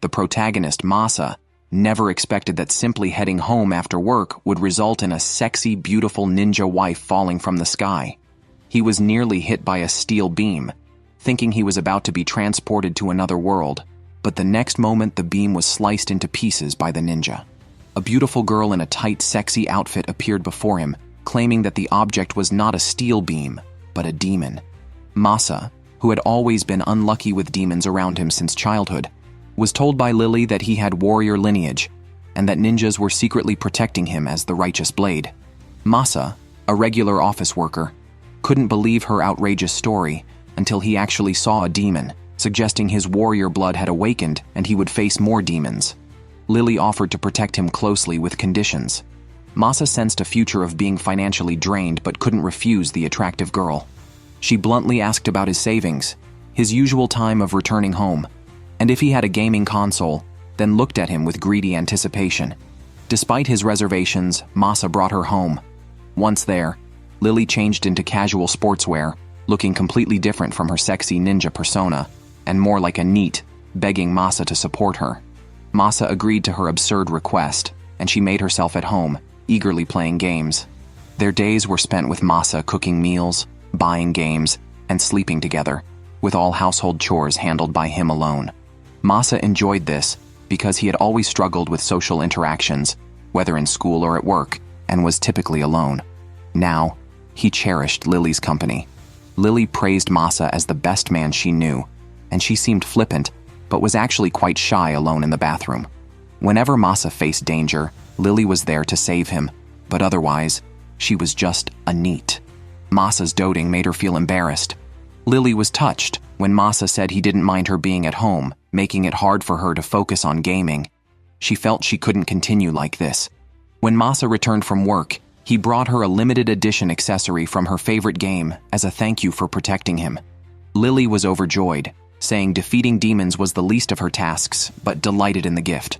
The protagonist, Masa, never expected that simply heading home after work would result in a sexy, beautiful ninja wife falling from the sky. He was nearly hit by a steel beam, thinking he was about to be transported to another world, but the next moment the beam was sliced into pieces by the ninja. A beautiful girl in a tight, sexy outfit appeared before him, claiming that the object was not a steel beam, but a demon. Masa, who had always been unlucky with demons around him since childhood, was told by Lily that he had warrior lineage, and that ninjas were secretly protecting him as the righteous blade. Masa, a regular office worker, couldn't believe her outrageous story until he actually saw a demon, suggesting his warrior blood had awakened and he would face more demons. Lily offered to protect him closely with conditions. Masa sensed a future of being financially drained but couldn't refuse the attractive girl. She bluntly asked about his savings, his usual time of returning home, and if he had a gaming console, then looked at him with greedy anticipation. Despite his reservations, Masa brought her home. Once there, Lily changed into casual sportswear, looking completely different from her sexy ninja persona, and more like a NEET, begging Masa to support her. Masa agreed to her absurd request, and she made herself at home, eagerly playing games. Their days were spent with Masa cooking meals, buying games, and sleeping together, with all household chores handled by him alone. Masa enjoyed this because he had always struggled with social interactions, whether in school or at work, and was typically alone. Now, he cherished Lily's company. Lily praised Masa as the best man she knew, and she seemed flippant, but was actually quite shy alone in the bathroom. Whenever Masa faced danger, Lily was there to save him, but otherwise, she was just a NEET. Masa's doting made her feel embarrassed. Lily was touched when Masa said he didn't mind her being at home, making it hard for her to focus on gaming. She felt she couldn't continue like this. When Masa returned from work, he brought her a limited edition accessory from her favorite game as a thank you for protecting him. Lily was overjoyed, saying defeating demons was the least of her tasks, but delighted in the gift.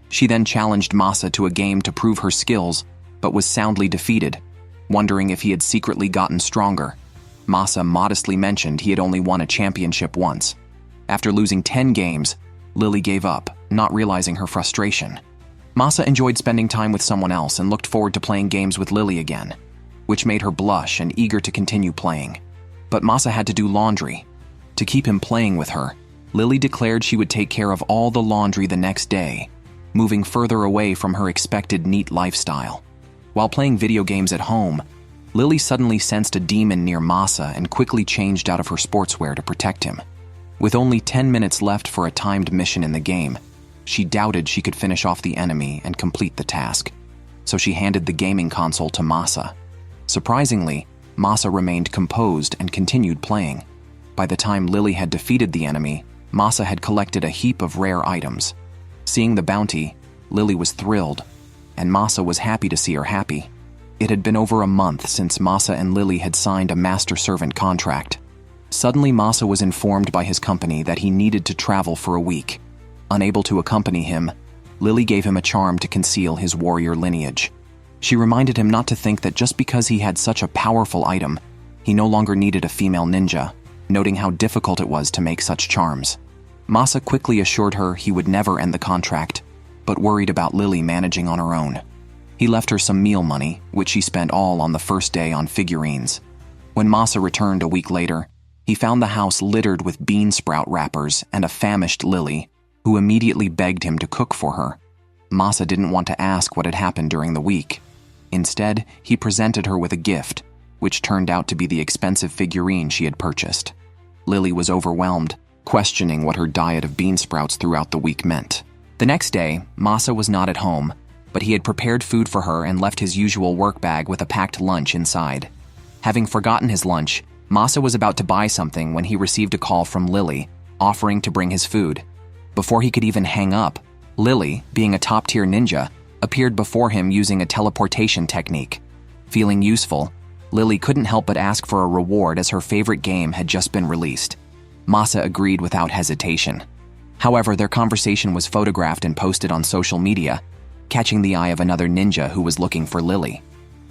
She then challenged Masa to a game to prove her skills, but was soundly defeated, wondering if he had secretly gotten stronger. Masa modestly mentioned he had only won a championship once. After losing 10 games, Lily gave up, not realizing her frustration. Masa enjoyed spending time with someone else and looked forward to playing games with Lily again, which made her blush and eager to continue playing. But Masa had to do laundry. To keep him playing with her, Lily declared she would take care of all the laundry the next day, moving further away from her expected NEET lifestyle. While playing video games at home, Lily suddenly sensed a demon near Masa and quickly changed out of her sportswear to protect him. With only 10 minutes left for a timed mission in the game, she doubted she could finish off the enemy and complete the task, so she handed the gaming console to Masa. Surprisingly, Masa remained composed and continued playing. By the time Lily had defeated the enemy, Masa had collected a heap of rare items. Seeing the bounty, Lily was thrilled, and Masa was happy to see her happy. It had been over a month since Masa and Lily had signed a master-servant contract. Suddenly, Masa was informed by his company that he needed to travel for a week. Unable to accompany him, Lily gave him a charm to conceal his warrior lineage. She reminded him not to think that just because he had such a powerful item, he no longer needed a female ninja, noting how difficult it was to make such charms. Masa quickly assured her he would never end the contract, but worried about Lily managing on her own. He left her some meal money, which she spent all on the first day on figurines. When Masa returned a week later, he found the house littered with bean sprout wrappers and a famished Lily, who immediately begged him to cook for her. Masa didn't want to ask what had happened during the week. Instead, he presented her with a gift, which turned out to be the expensive figurine she had purchased. Lily was overwhelmed, questioning what her diet of bean sprouts throughout the week meant. The next day, Masa was not at home, but he had prepared food for her and left his usual work bag with a packed lunch inside. Having forgotten his lunch, Masa was about to buy something when he received a call from Lily, offering to bring his food. Before he could even hang up, Lily, being a top-tier ninja, appeared before him using a teleportation technique. Feeling useful, Lily couldn't help but ask for a reward as her favorite game had just been released. Masa agreed without hesitation. However, their conversation was photographed and posted on social media, catching the eye of another ninja who was looking for Lily.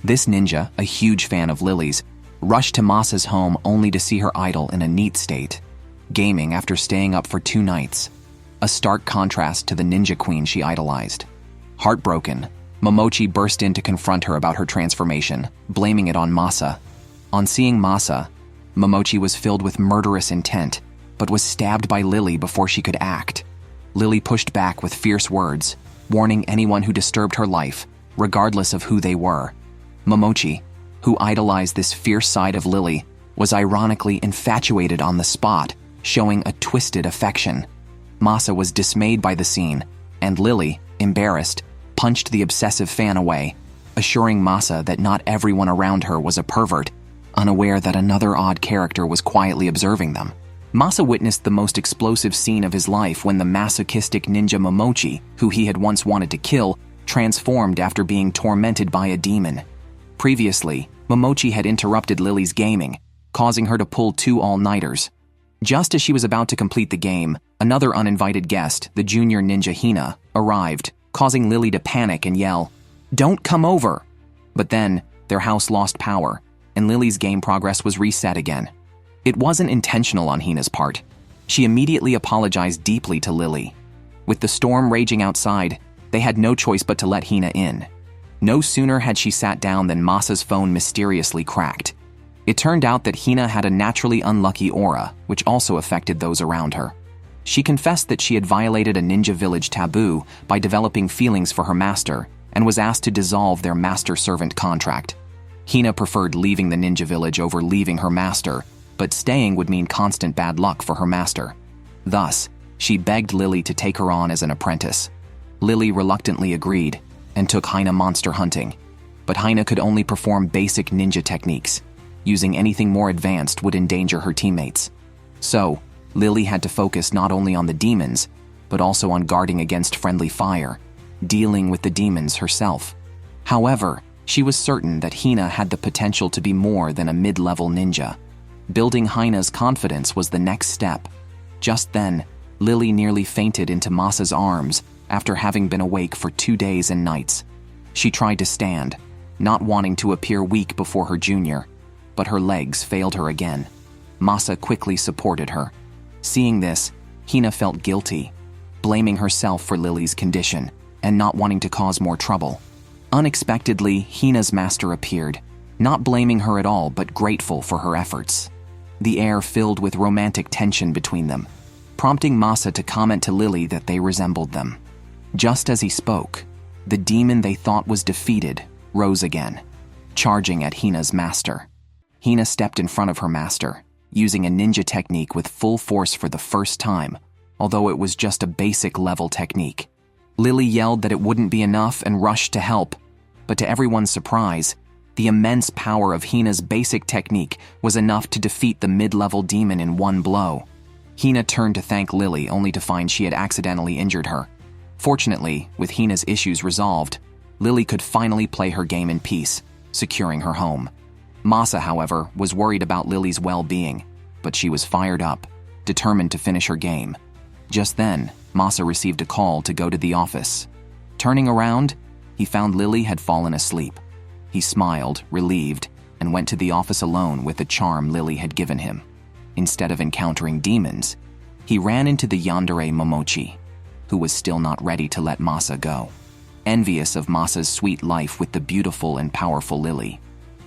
This ninja, a huge fan of Lily's, rushed to Masa's home only to see her idol in a NEET state, gaming after staying up for 2 nights. a stark contrast to the ninja queen she idolized. Heartbroken, Mochi burst in to confront her about her transformation, blaming it on Masa. On seeing Masa, Mochi was filled with murderous intent, but was stabbed by Lily before she could act. Lily pushed back with fierce words, warning anyone who disturbed her life, regardless of who they were. Mochi, who idolized this fierce side of Lily, was ironically infatuated on the spot, showing a twisted affection. Masa was dismayed by the scene, and Lily, embarrassed, punched the obsessive fan away, assuring Masa that not everyone around her was a pervert, unaware that another odd character was quietly observing them. Masa witnessed the most explosive scene of his life when the masochistic ninja Mochi, who he had once wanted to kill, transformed after being tormented by a demon. Previously, Mochi had interrupted Lily's gaming, causing her to pull 2 all-nighters. Just as she was about to complete the game, another uninvited guest, the junior ninja Hina, arrived, causing Lily to panic and yell, "Don't come over!" But then, their house lost power, and Lily's game progress was reset again. It wasn't intentional on Hina's part. She immediately apologized deeply to Lily. With the storm raging outside, they had no choice but to let Hina in. No sooner had she sat down than Masa's phone mysteriously cracked. It turned out that Hina had a naturally unlucky aura, which also affected those around her. She confessed that she had violated a ninja village taboo by developing feelings for her master and was asked to dissolve their master-servant contract. Hina preferred leaving the ninja village over leaving her master, but staying would mean constant bad luck for her master. Thus, she begged Lily to take her on as an apprentice. Lily reluctantly agreed and took Hina monster hunting, but Hina could only perform basic ninja techniques. Using anything more advanced would endanger her teammates. So, Lily had to focus not only on the demons, but also on guarding against friendly fire, dealing with the demons herself. However, she was certain that Hina had the potential to be more than a mid-level ninja. Building Hina's confidence was the next step. Just then, Lily nearly fainted into Masa's arms after having been awake for 2 days and nights. She tried to stand, not wanting to appear weak before her junior, but her legs failed her again. Masa quickly supported her. Seeing this, Hina felt guilty, blaming herself for Lily's condition and not wanting to cause more trouble. Unexpectedly, Hina's master appeared, not blaming her at all but grateful for her efforts. The air filled with romantic tension between them, prompting Masa to comment to Lily that they resembled them. Just as he spoke, the demon they thought was defeated rose again, charging at Hina's master. Hina stepped in front of her master, using a ninja technique with full force for the first time, although it was just a basic level technique. Lily yelled that it wouldn't be enough and rushed to help, but to everyone's surprise, the immense power of Hina's basic technique was enough to defeat the mid-level demon in one blow. Hina turned to thank Lily only to find she had accidentally injured her. Fortunately, with Hina's issues resolved, Lily could finally play her game in peace, securing her home. Masa, however, was worried about Lily's well-being, but she was fired up, determined to finish her game. Just then, Masa received a call to go to the office. Turning around, he found Lily had fallen asleep. He smiled, relieved, and went to the office alone with the charm Lily had given him. Instead of encountering demons, he ran into the yandere Mochi, who was still not ready to let Masa go. Envious of Masa's sweet life with the beautiful and powerful Lily,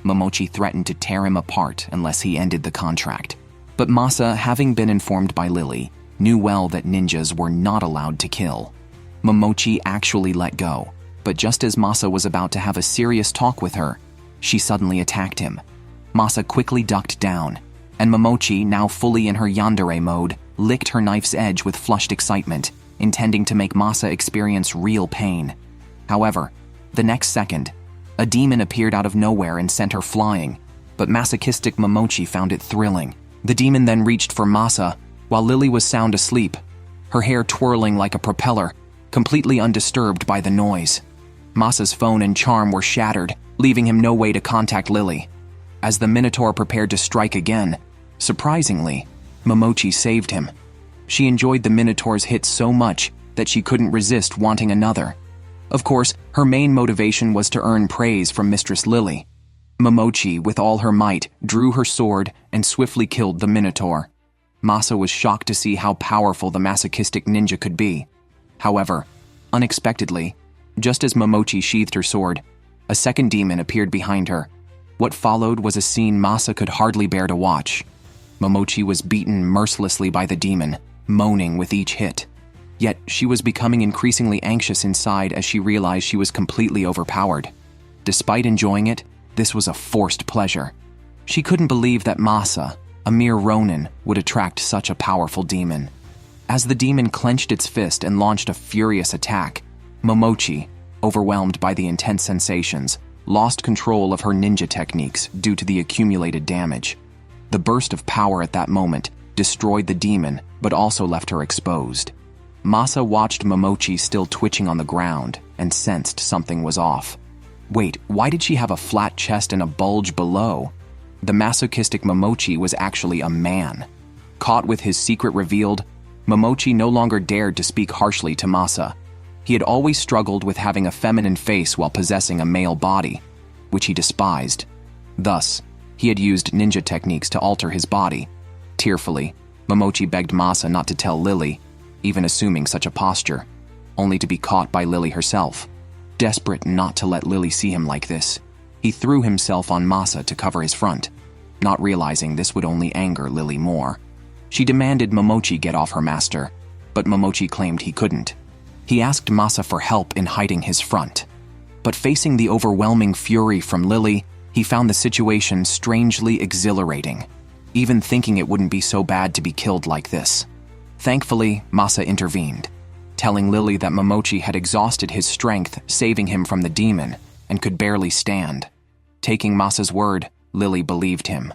Mochi threatened to tear him apart unless he ended the contract. But Masa, having been informed by Lily, knew well that ninjas were not allowed to kill. Mochi actually let go, but just as Masa was about to have a serious talk with her, she suddenly attacked him. Masa quickly ducked down, and Mochi, now fully in her yandere mode, licked her knife's edge with flushed excitement, intending to make Masa experience real pain. However, the next second, a demon appeared out of nowhere and sent her flying, but masochistic Mochi found it thrilling. The demon then reached for Masa, while Lily was sound asleep, her hair twirling like a propeller, completely undisturbed by the noise. Masa's phone and charm were shattered, leaving him no way to contact Lily. As the Minotaur prepared to strike again, surprisingly, Mochi saved him. She enjoyed the Minotaur's hit so much that she couldn't resist wanting another. Of course, her main motivation was to earn praise from Mistress Lily. Mochi, with all her might, drew her sword and swiftly killed the Minotaur. Masa was shocked to see how powerful the masochistic ninja could be. However, unexpectedly, just as Mochi sheathed her sword, a second demon appeared behind her. What followed was a scene Masa could hardly bear to watch. Mochi was beaten mercilessly by the demon, moaning with each hit. Yet she was becoming increasingly anxious inside as she realized she was completely overpowered. Despite enjoying it, this was a forced pleasure. She couldn't believe that Masa, a mere ronin, would attract such a powerful demon. As the demon clenched its fist and launched a furious attack, Mochi, overwhelmed by the intense sensations, lost control of her ninja techniques due to the accumulated damage. The burst of power at that moment destroyed the demon, but also left her exposed. Masa watched Mochi still twitching on the ground and sensed something was off. Wait, why did she have a flat chest and a bulge below? The masochistic Mochi was actually a man. Caught with his secret revealed, Mochi no longer dared to speak harshly to Masa. He had always struggled with having a feminine face while possessing a male body, which he despised. Thus, he had used ninja techniques to alter his body. Tearfully, Mochi begged Masa not to tell Lily, even assuming such a posture, only to be caught by Lily herself. Desperate not to let Lily see him like this, he threw himself on Masa to cover his front, not realizing this would only anger Lily more. She demanded Mochi get off her master, but Mochi claimed he couldn't. He asked Masa for help in hiding his front. But facing the overwhelming fury from Lily, he found the situation strangely exhilarating, even thinking it wouldn't be so bad to be killed like this. Thankfully, Masa intervened, telling Lily that Mochi had exhausted his strength saving him from the demon and could barely stand. Taking Masa's word, Lily believed him.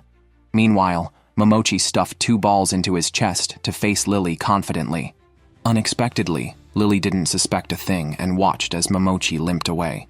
Meanwhile, Mochi stuffed 2 balls into his chest to face Lily confidently. Unexpectedly, Lily didn't suspect a thing and watched as Mochi limped away.